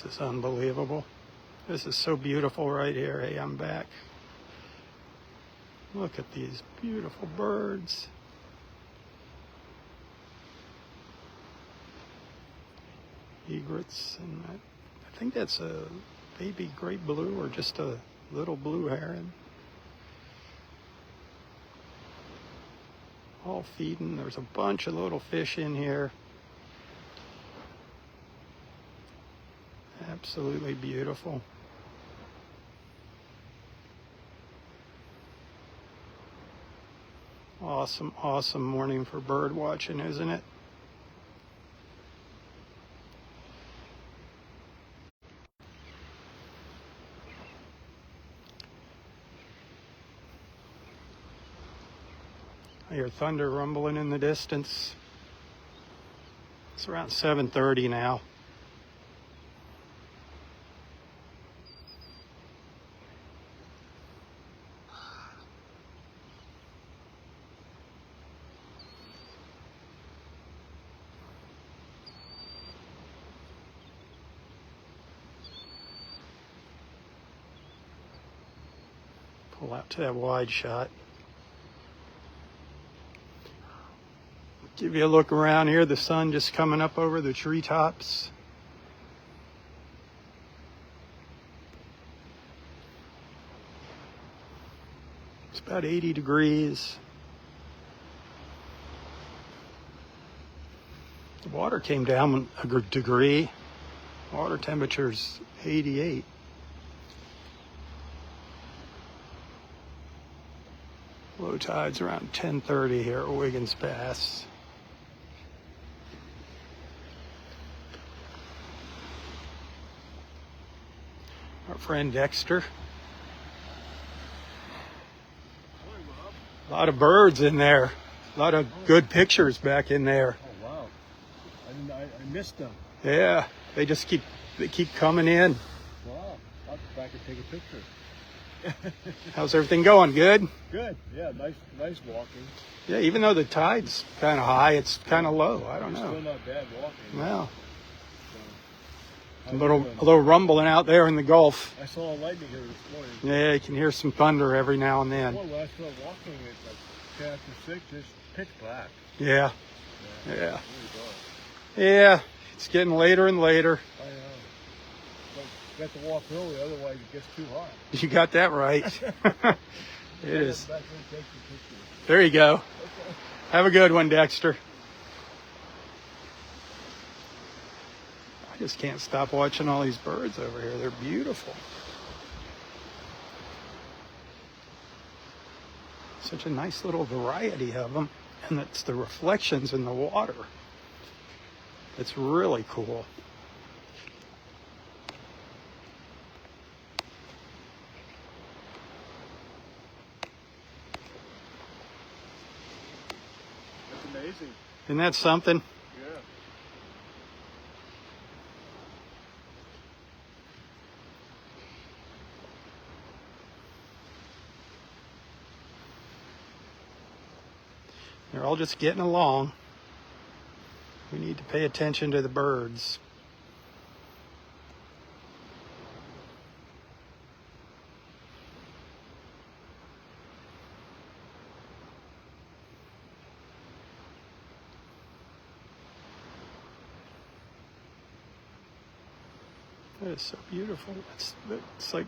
This is unbelievable. This is so beautiful right here. Hey, I'm back. Look at these beautiful birds. Egrets, and I think that's a baby great blue or just a little blue heron. All feeding. There's a bunch of little fish in here. Absolutely beautiful. Awesome, awesome morning for bird watching, isn't it? I hear thunder rumbling in the distance. It's around 7:30 now. Pull out to that wide shot. Give you a look around here. The sun just coming up over the treetops. It's about 80 degrees. The water came down a degree. Water temperature's 88. Low tide's around 10:30 here at Wiggins Pass. Our friend Dexter. Morning, Rob. A lot of birds in there. A lot of good pictures back in there. Oh wow! I missed them. Yeah, they keep coming in. Wow! I'll go back and take a picture. How's everything going? Good? Good. Yeah, nice walking. Yeah, even though the tide's kind of high, it's kind of low. I don't know. Still not bad walking. Well, So, a little rumbling out there in the Gulf. I saw a lightning here this morning. Yeah, you can hear some thunder every now and then. Boy, when I started walking at like 10 after 6, it's pitch black. Yeah, Yeah. yeah, Really dark. yeah. It's getting later and later. I know. But you have to walk early, otherwise it gets too hot. You got that right. It is. Back and take the picture. There you go. Okay. Have a good one, Dexter. I just can't stop watching all these birds over here. They're beautiful. Such a nice little variety of them. And it's the reflections in the water. It's really cool. That's amazing. Isn't that something? Yeah. They're all just getting along. We need to pay attention to the birds. That is so beautiful. It's like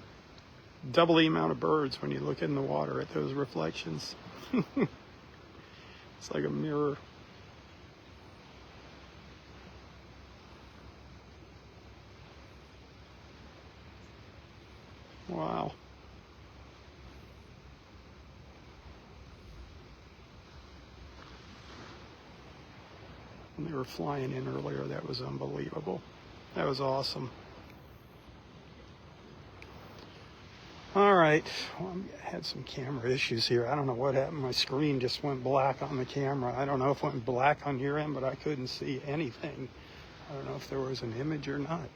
double the amount of birds when you look in the water at those reflections. It's like a mirror. Wow. When they were flying in earlier, that was unbelievable. That was awesome. All right, well, I had some camera issues here. I don't know what happened. My screen just went black on the camera. I don't know if it went black on your end, but I couldn't see anything. I don't know if there was an image or not.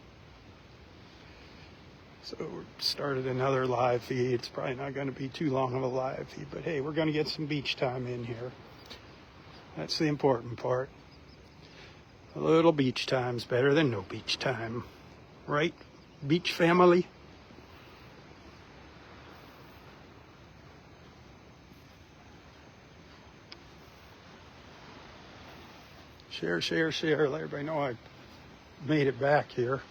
So we started another live feed. It's probably not going to be too long of a live feed, but hey, we're going to get some beach time in here. That's the important part. A little beach time's better than no beach time. right? Beach family. Share, share, share. Let everybody know I made it back here.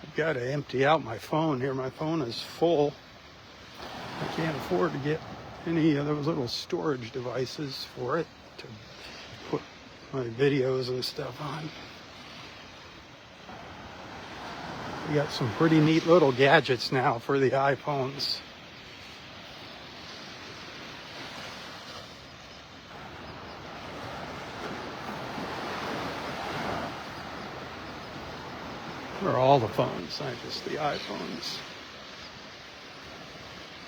I've got to empty out my phone here. My phone is full. I can't afford to get any of those little storage devices for it to put my videos and stuff on. We got some pretty neat little gadgets now for the iPhones. Or all the phones, not just the iPhones.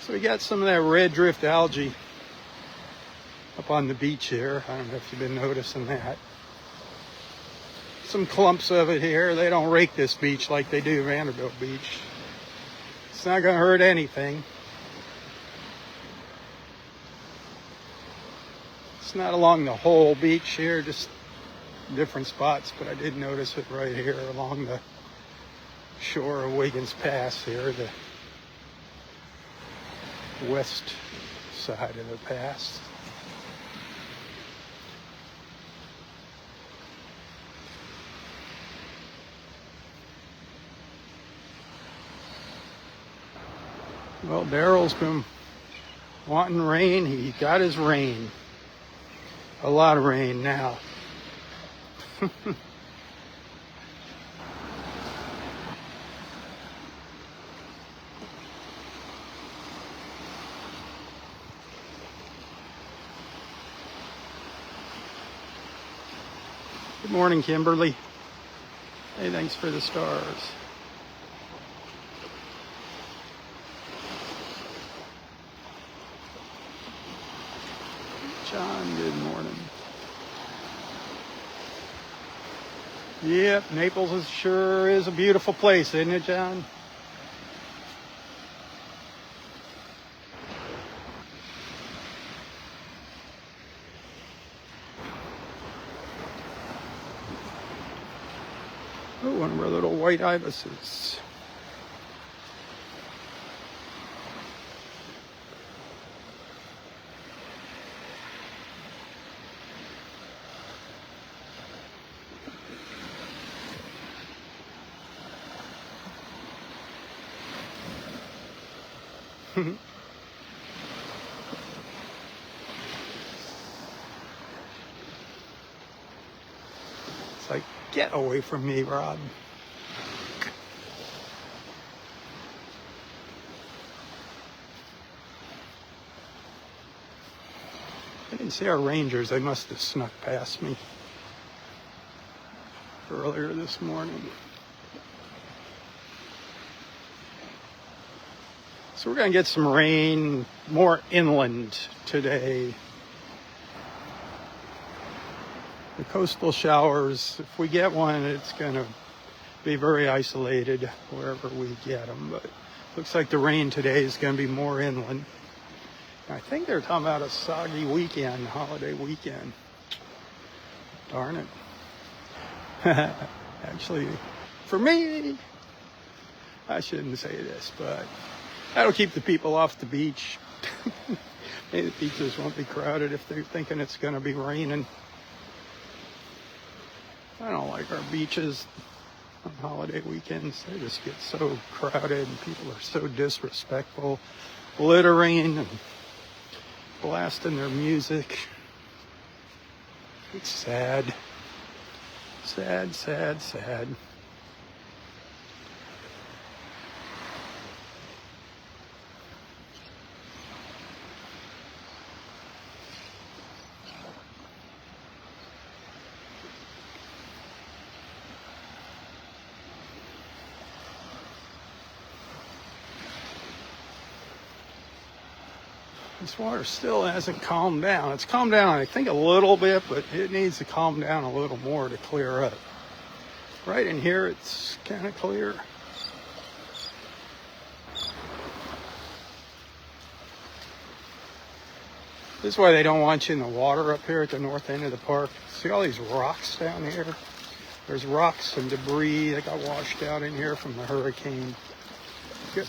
So we got some of that red drift algae up on the beach here. I don't know if you've been noticing that. Some clumps of it here. They don't rake this beach like they do Vanderbilt Beach. It's not going to hurt anything. It's not along the whole beach here, just different spots, but I did notice it right here along the shore of Wiggins Pass here, the west side of the pass. Well, Daryl's been wanting rain. He got his rain. A lot of rain now. Good morning, Kimberly. Hey, thanks for the stars. John, good morning. Yep, Naples sure is a beautiful place, isn't it, John? Oh, one of our little white ibises. It's like, get away from me, Rob. I didn't see our rangers. They must have snuck past me earlier this morning. So we're going to get some rain more inland today. The coastal showers, if we get one, it's going to be very isolated wherever we get them. But looks like the rain today is going to be more inland. I think they're talking about a soggy weekend, holiday weekend. Darn it. Actually, for me, I shouldn't say this, but that'll keep the people off the beach. Maybe the beaches won't be crowded if they're thinking it's going to be raining. I don't like our beaches on holiday weekends. They just get so crowded and people are so disrespectful, littering and blasting their music. It's sad. Sad, sad, sad. This water still hasn't calmed down. It's calmed down, I think, a little bit, but it needs to calm down a little more to clear up. Right in here, it's kind of clear. This is why they don't want you in the water up here at the north end of the park. See all these rocks down here? There's rocks and debris that got washed out in here from the hurricane.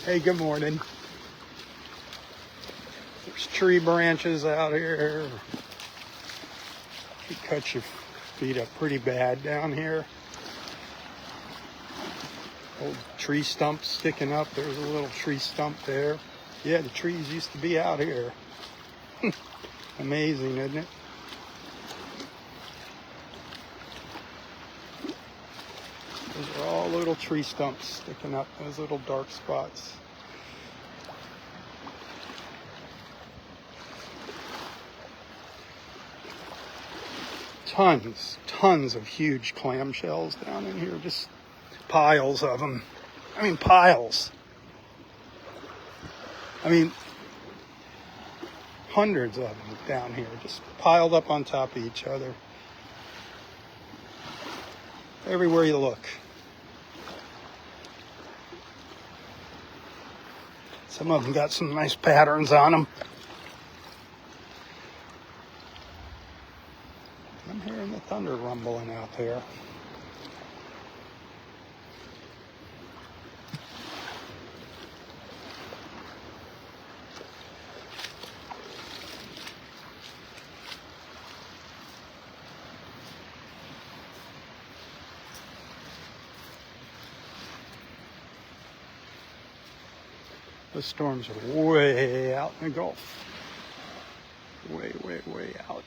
Hey, good morning. There's tree branches out here. You cut your feet up pretty bad down here. Old tree stump sticking up. There's a little tree stump there. Yeah, the trees used to be out here. Amazing, isn't it? Those are all little tree stumps sticking up, those little dark spots. Tons of huge clamshells down in here, just piles of them. I mean, piles. I mean, hundreds of them down here, just piled up on top of each other. Everywhere you look. Some of them got some nice patterns on them. I'm hearing the thunder rumbling out there. The storms are way out in the Gulf. Way, way, way out.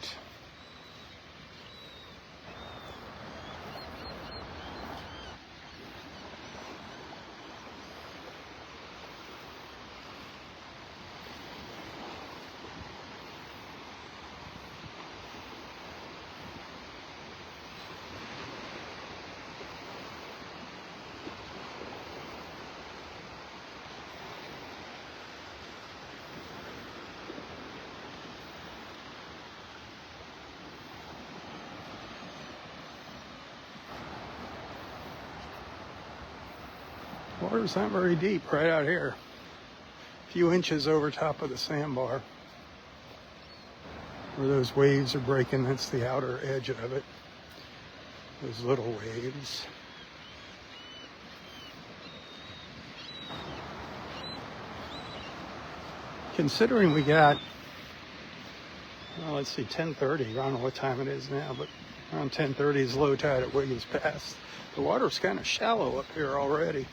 Water's not very deep right out here. A few inches over top of the sandbar. Where those waves are breaking, that's the outer edge of it. Those little waves. Considering we got, well, let's see, 10:30. I don't know what time it is now, but around 10:30 is low tide at Wiggins Pass. The water's kind of shallow up here already.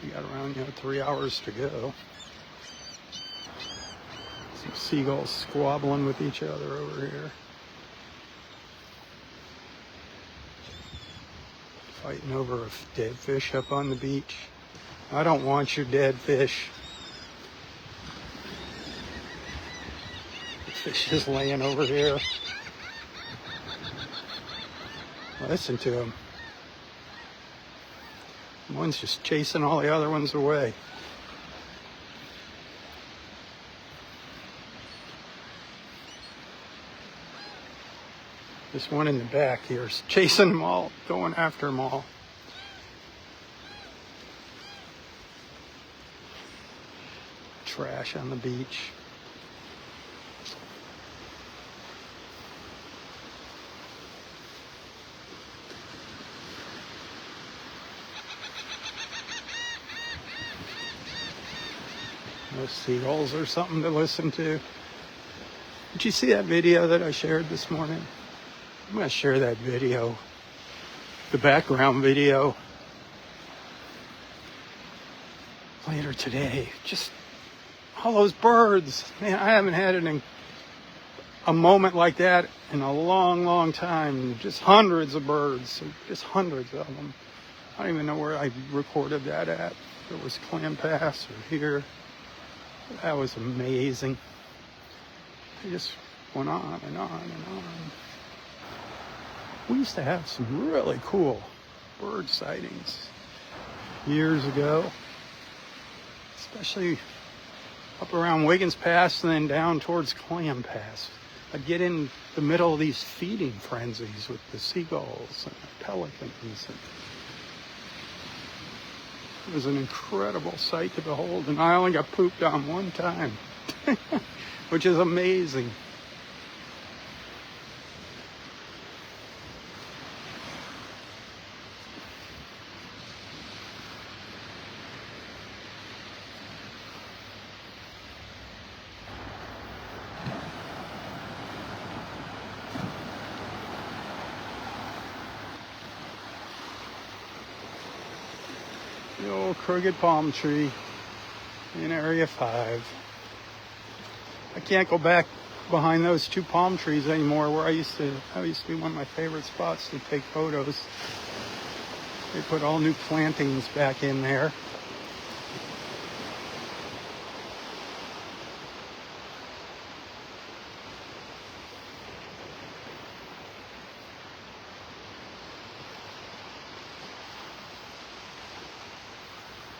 We got around, 3 hours to go. Some seagulls squabbling with each other over here. Fighting over a dead fish up on the beach. I don't want your dead fish. The fish is laying over here. Listen to him. One's just chasing all the other ones away. This one in the back here is chasing them all, going after them all. Trash on the beach. Those seagulls are something to listen to. Did you see that video that I shared this morning? I'm going to share that video, the background video, later today. Just all those birds. Man, I haven't had a moment like that in a long, long time. Just hundreds of birds, just hundreds of them. I don't even know where I recorded that at. If it was Clam Pass or here. That was amazing. It just went on and on and on. We used to have some really cool bird sightings years ago, especially up around Wiggins Pass and then down towards Clam Pass. I'd get in the middle of these feeding frenzies with the seagulls and the pelicans. It was an incredible sight to behold, and I only got pooped on one time. which is amazing. The old crooked palm tree in Area 5. I can't go back behind those two palm trees anymore where that used to be one of my favorite spots to take photos. They put all new plantings back in there.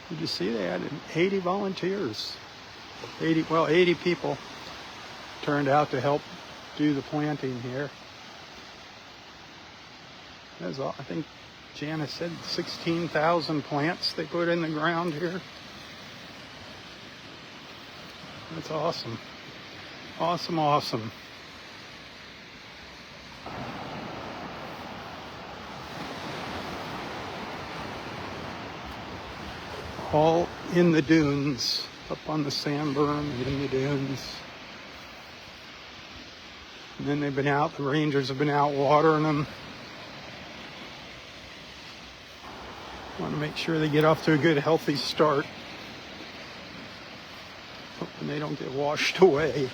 Did you see they had 80 volunteers? 80 people turned out to help do the planting here. That's all, I think Janice said 16,000 plants they put in the ground here. That's awesome. Awesome, awesome. All in the dunes, up on the sand berm and in the dunes. And then they've been out, the rangers have been out watering them. Want to make sure they get off to a good, healthy start. Hoping they don't get washed away.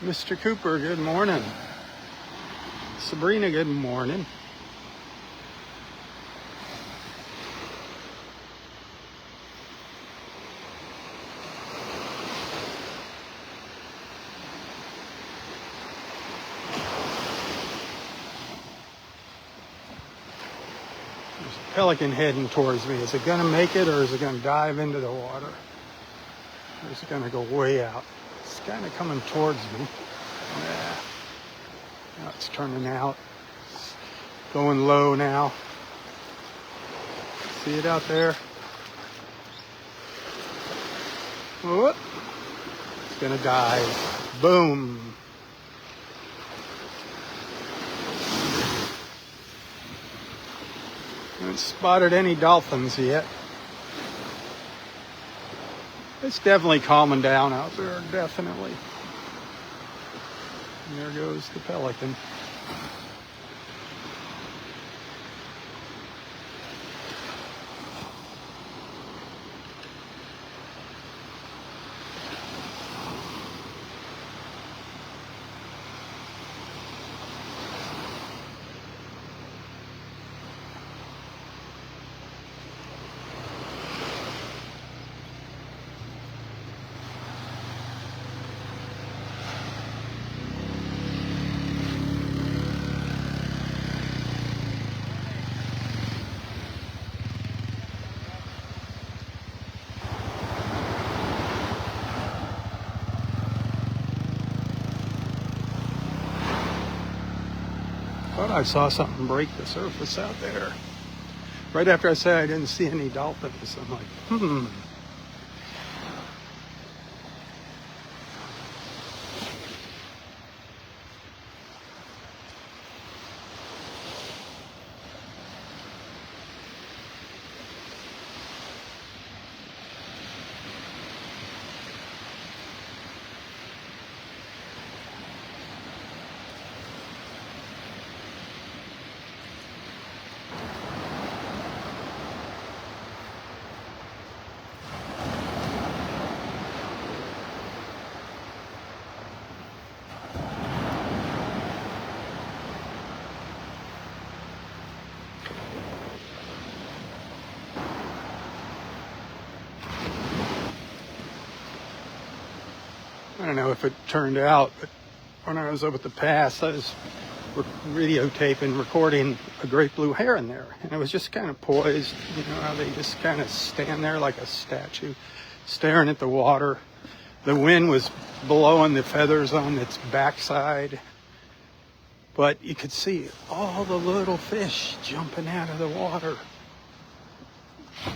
Mr. Cooper, good morning. Sabrina, good morning. There's a pelican heading towards me. Is it going to make it or is it going to dive into the water? Or is it going to go way out? It's kind of coming towards me. Yeah. Now it's turning out. It's going low now. See it out there? Whoop. It's going to dive. Boom. Haven't spotted any dolphins yet. It's definitely calming down out there, definitely. And there goes the pelican. Thought I saw something break the surface out there. Right after I said I didn't see any dolphins, I'm like, don't know if it turned out, but when I was up at the pass, I was videotaping, recording a great blue heron there. And it was just kind of poised, you know, how they just kind of stand there like a statue, staring at the water. The wind was blowing the feathers on its backside, but you could see all the little fish jumping out of the water.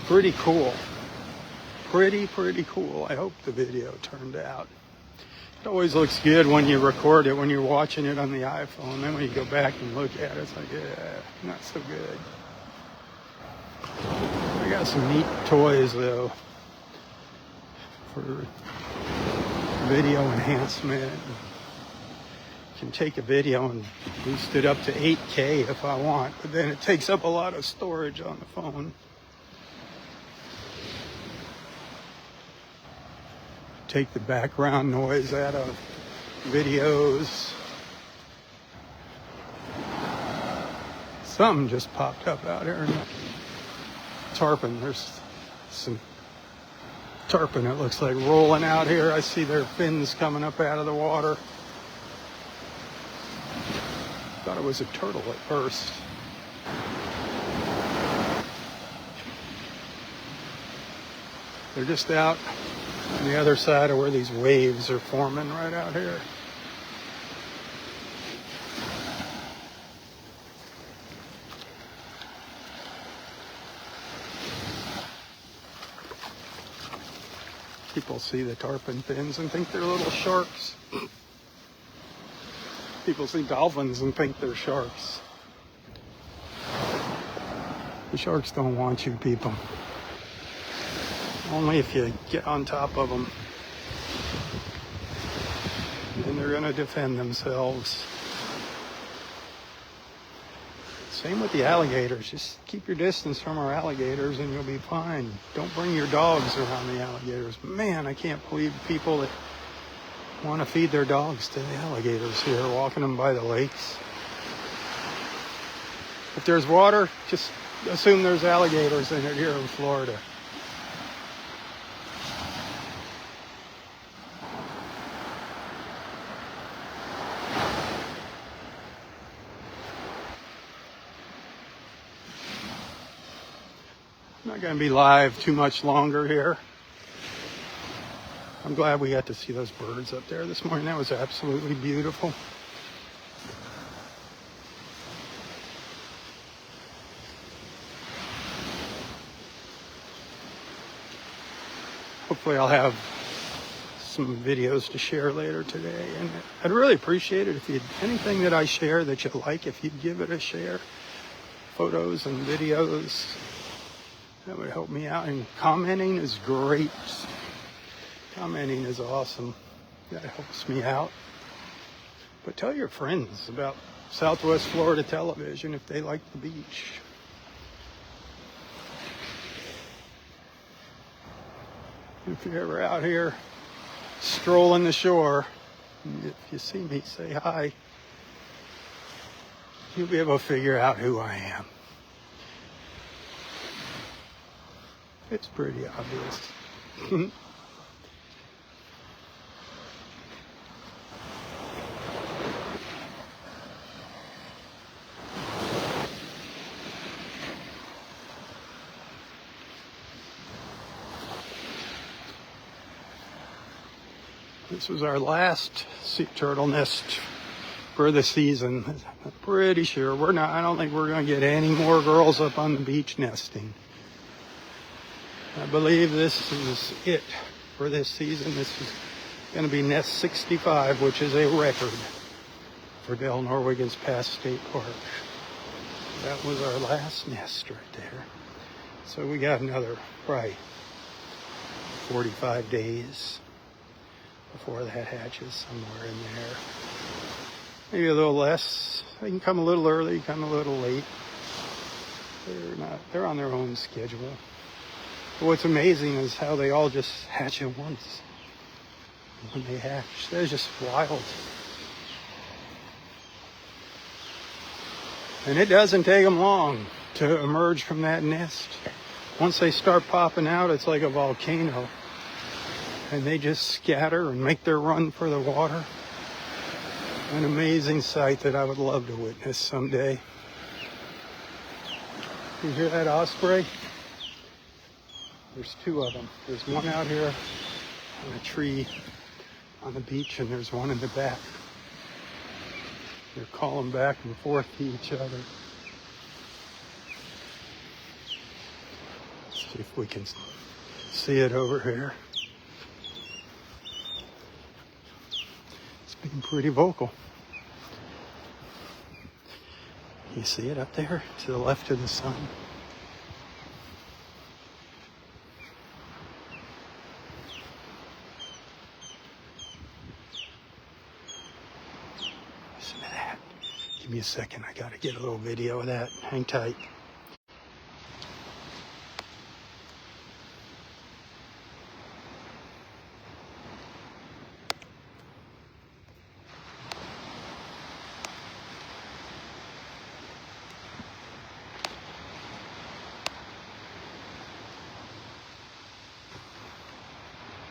Pretty cool. Pretty cool. I hope the video turned out. It always looks good when you record it, when you're watching it on the iPhone. Then when you go back and look at it, it's like, yeah, not so good. I got some neat toys, though, for video enhancement. You can take a video and boost it up to 8K if I want, but then it takes up a lot of storage on the phone. Take the background noise out of videos. Something just popped up out here. Tarpon. There's some tarpon, it looks like, rolling out here. I see their fins coming up out of the water. Thought it was a turtle at first. They're just out on the other side of where these waves are forming right out here. People see the tarpon fins and think they're little sharks. People see dolphins and think they're sharks. The sharks don't want you, people. Only if you get on top of them. Then they're going to defend themselves. Same with the alligators. Just keep your distance from our alligators and you'll be fine. Don't bring your dogs around the alligators. Man, I can't believe people that want to feed their dogs to the alligators here, walking them by the lakes. If there's water, just assume there's alligators in it here in Florida. I'm not going to be live too much longer here. I'm glad we got to see those birds up there this morning. That was absolutely beautiful. Hopefully I'll have some videos to share later today. And I'd really appreciate it if you'd, anything that I share that you like, if you'd give it a share. Photos and videos. That would help me out. And commenting is great. Commenting is awesome. That helps me out. But tell your friends about Southwest Florida television if they like the beach. If you're ever out here strolling the shore, if you see me, say hi. You'll be able to figure out who I am. It's pretty obvious. This was our last sea turtle nest for the season. I'm pretty sure I don't think we're going to get any more girls up on the beach nesting. I believe this is it for this season. This is going to be nest 65, which is a record for Delnor-Wiggins Pass State Park. That was our last nest right there. So we got another probably 45 days before that hatches, somewhere in there. Maybe a little less. They can come a little early, come a little late. They're on their own schedule. But what's amazing is how they all just hatch at once. When they hatch, they're just wild. And it doesn't take them long to emerge from that nest. Once they start popping out, it's like a volcano. and they just scatter and make their run for the water. An amazing sight that I would love to witness someday. You hear that osprey? There's two of them. There's one out here on a tree on the beach, and there's one in the back. They're calling back and forth to each other. Let's see if we can see it over here. It's being pretty vocal. You see it up there to the left of the sun? Listen to that. Give me a second. I gotta get a little video of that. Hang tight.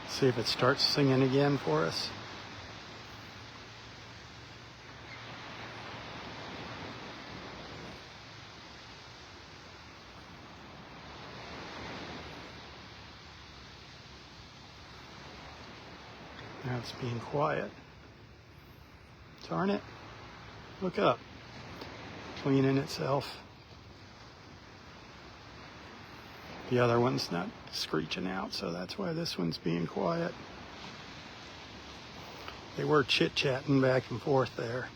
See if it starts singing again for us. Now it's being quiet. Darn it. Look up. Cleaning itself. The other one's not screeching out, so that's why this one's being quiet. They were chit-chatting back and forth there.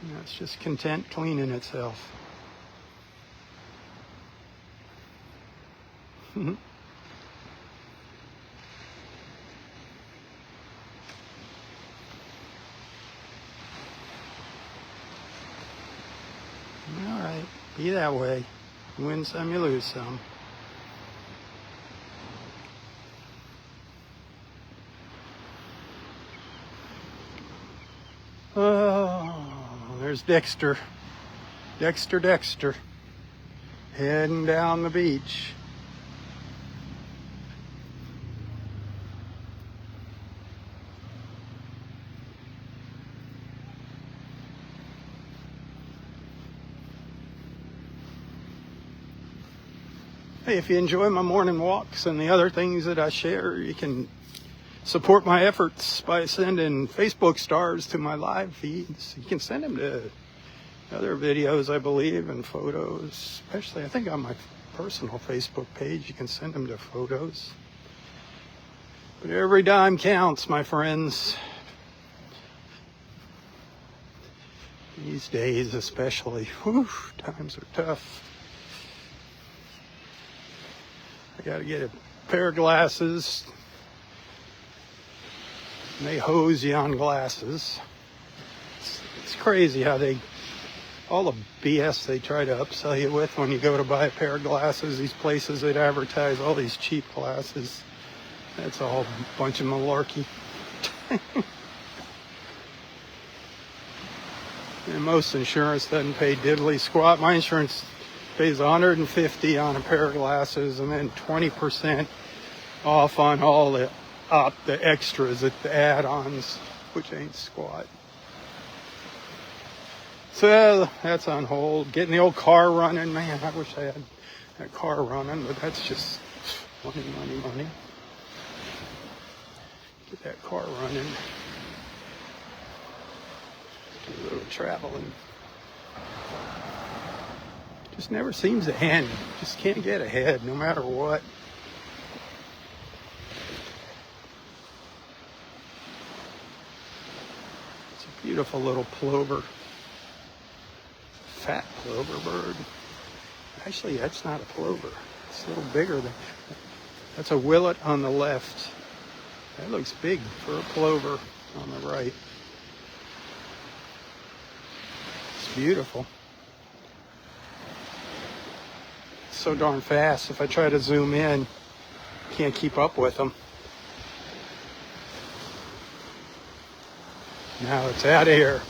You know, it's just content cleaning itself. All right, be that way. You win some, you lose some. Oh, there's Dexter. Dexter. Heading down the beach. Hey, if you enjoy my morning walks and the other things that I share, you can support my efforts by sending Facebook stars to my live feeds. You can send them to other videos, I believe, and photos. Especially, I think on my personal Facebook page, you can send them to photos. But every dime counts, my friends. These days especially. Whew, times are tough. I gotta get a pair of glasses. And they hose you on glasses. It's crazy how all the BS they try to upsell you with when you go to buy a pair of glasses. These places that advertise all these cheap glasses. That's all a bunch of malarkey. And most insurance doesn't pay diddly squat. My insurance pays $150 on a pair of glasses and then 20% off on all the extras, the add-ons, which ain't squat. So that's on hold. Getting the old car running, man, I wish I had that car running, but that's just money. Get that car running. Do a little traveling. Just never seems to end. Just can't get ahead no matter what. It's a beautiful little plover. Fat plover bird. Actually, that's not a plover. It's a little bigger than. That's a willet on the left. That looks big for a plover on the right. It's beautiful. It's so darn fast. If I try to zoom in, can't keep up with them. Now it's out of here.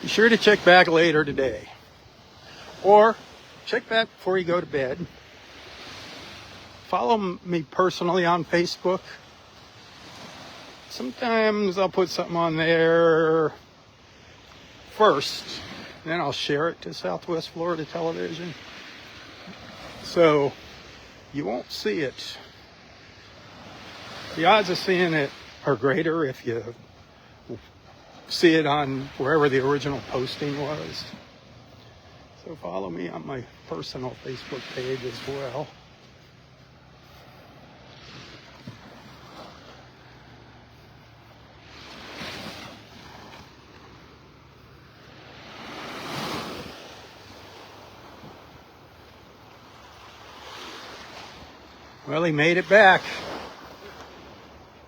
Be sure to check back later today. Or check back before you go to bed. Follow me personally on Facebook. Sometimes I'll put something on there first, then I'll share it to Southwest Florida Television. So you won't see it. The odds of seeing it are greater if you see it on wherever the original posting was. So follow me on my personal Facebook page as well. Well, he made it back.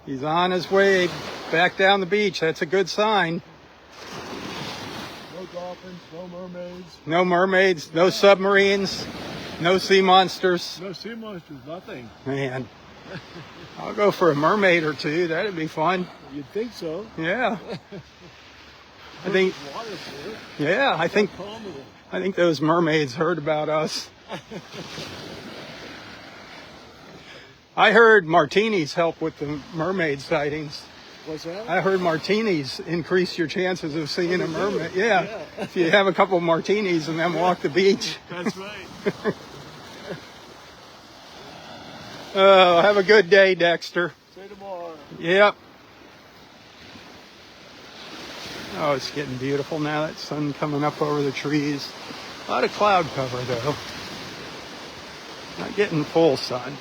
He's on his way back down the beach. That's a good sign. No dolphins, no mermaids. No mermaids, no submarines, no sea monsters. No sea monsters, nothing. Man, I'll go for a mermaid or two. That'd be fun. You'd think so. Yeah. I think. Water for it. Yeah, I think those mermaids heard about us. I heard martinis help with the mermaid sightings. What's that? I heard martinis increase your chances of seeing a mermaid. Yeah. If you have a couple of martinis and then walk the beach. That's right. Oh, have a good day, Dexter. See you tomorrow. Yep. Oh, it's getting beautiful now. That sun coming up over the trees. A lot of cloud cover, though. Not getting full sun.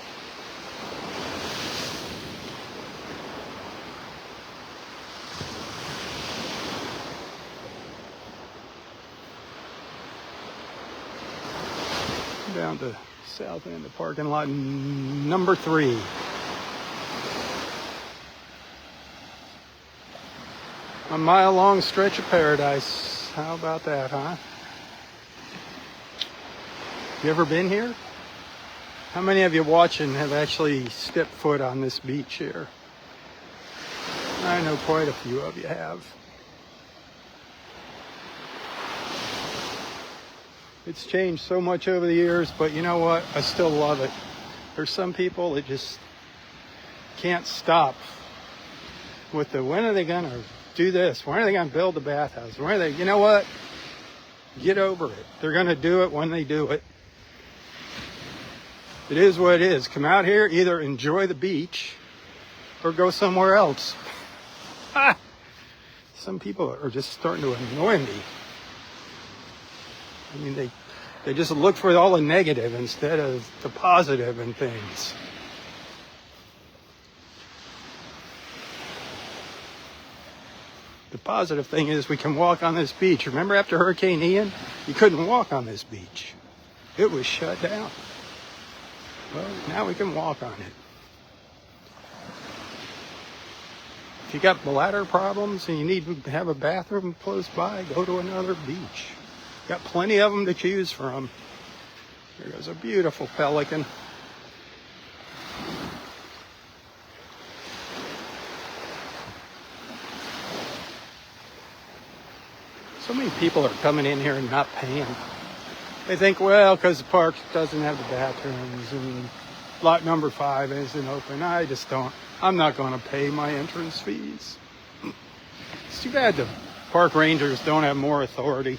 Down to south end of parking lot number 3. A mile-long stretch of paradise. How about that, huh? You ever been here? How many of you watching have actually stepped foot on this beach here? I know quite a few of you have. It's changed so much over the years, but you know what? I still love it. There's some people that just can't stop with the, when are they going to do this? When are they going to build the bathhouse? When are they, you know what? Get over it. They're going to do it when they do it. It is what it is. Come out here, either enjoy the beach or go somewhere else. Some people are just starting to annoy me. I mean, they just look for all the negative instead of the positive in things. The positive thing is we can walk on this beach. Remember after Hurricane Ian? You couldn't walk on this beach. It was shut down. Well, now we can walk on it. If you got bladder problems and you need to have a bathroom close by, go to another beach. Got plenty of them to choose from. There goes a beautiful pelican. So many people are coming in here and not paying. They think, well, because the park doesn't have the bathrooms and lot number 5 isn't open. I just don't. I'm not going to pay my entrance fees. It's too bad the park rangers don't have more authority.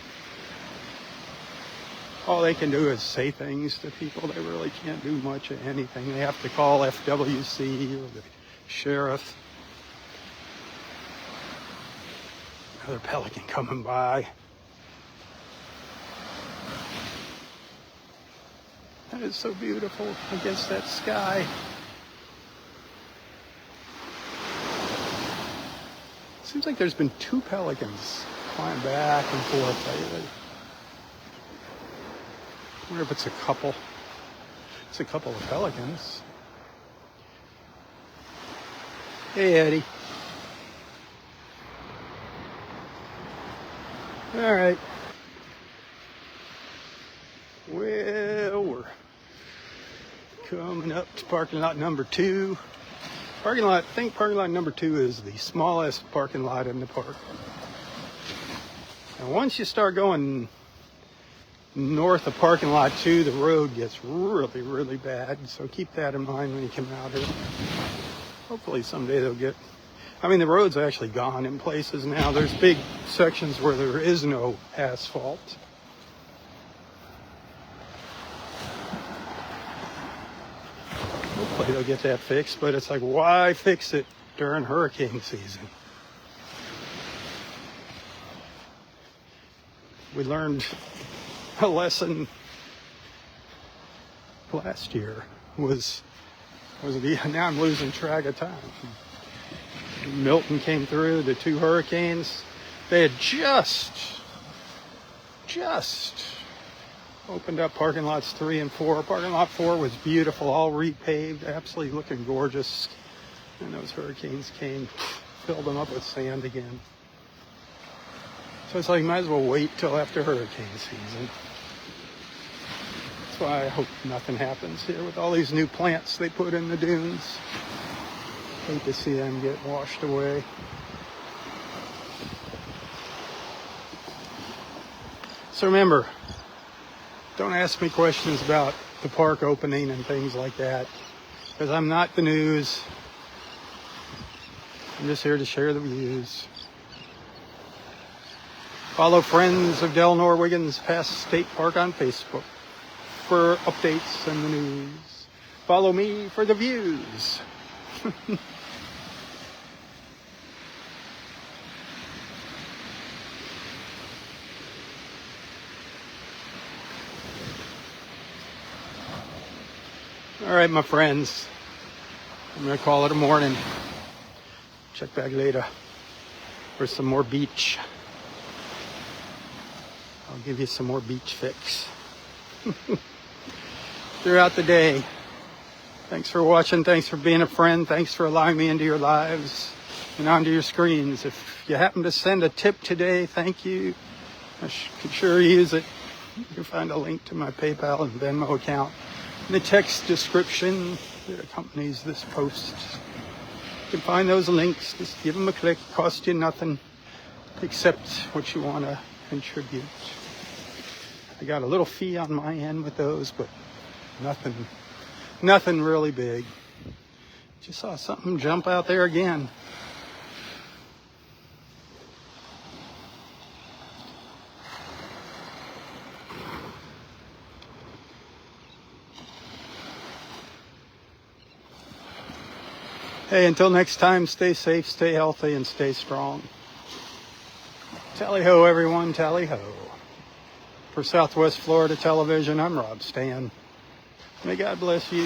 All they can do is say things to people. They really can't do much of anything. They have to call FWC or the sheriff. Another pelican coming by. That is so beautiful against that sky. Seems like there's been 2 pelicans flying back and forth lately. I wonder if it's a couple. It's a couple of pelicans. Hey, Eddie. All right. Well, we're coming up to parking lot number 2. I think parking lot number 2 is the smallest parking lot in the park. And once you start going north of parking lot 2, the road gets really, really bad. So keep that in mind when you come out here. Hopefully someday they'll get, I mean, the road's actually gone in places now. There's big sections where there is no asphalt. Hopefully they'll get that fixed, but it's like, why fix it during hurricane season? We learned a lesson last year was now I'm losing track of time. Milton came through, the 2 hurricanes. They had just opened up parking lots 3 and 4. Parking lot 4 was beautiful, all repaved, absolutely looking gorgeous. And those hurricanes came, filled them up with sand again. So it's like, might as well wait till after hurricane season. That's why I hope nothing happens here with all these new plants they put in the dunes. Hate to see them get washed away. So remember, don't ask me questions about the park opening and things like that, because I'm not the news. I'm just here to share the views. Follow Friends of Delnor-Wiggins Pass State Park on Facebook for updates and the news. Follow me for the views. All right, my friends, I'm going to call it a morning. Check back later for some more beach. I'll give you some more beach fix throughout the day. Thanks for watching. Thanks for being a friend. Thanks for allowing me into your lives and onto your screens. If you happen to send a tip today, thank you. I could sure use it. You can find a link to my PayPal and Venmo account in the text description that accompanies this post. You can find those links. Just give them a click. It costs you nothing except what you want to contribute. I got a little fee on my end with those, but nothing really big. Just saw something jump out there again. Hey, until next time, stay safe, stay healthy, and stay strong. Tally-ho, everyone, tally-ho. For Southwest Florida Television, I'm Robb Stan. May God bless you,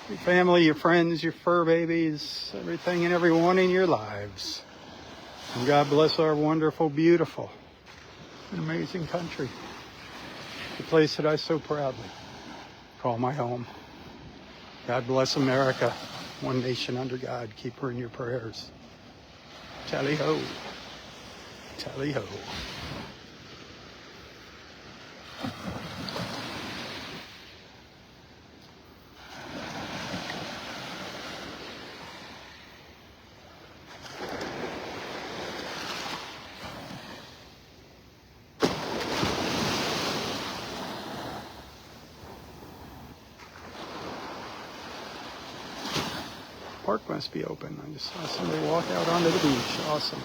your family, your friends, your fur babies, everything and everyone in your lives. And God bless our wonderful, beautiful, and amazing country. The place that I so proudly call my home. God bless America. One nation under God. Keep her in your prayers. Tally-ho. Tally-ho. Park must be open. I just saw somebody walk out onto the beach. Awesome.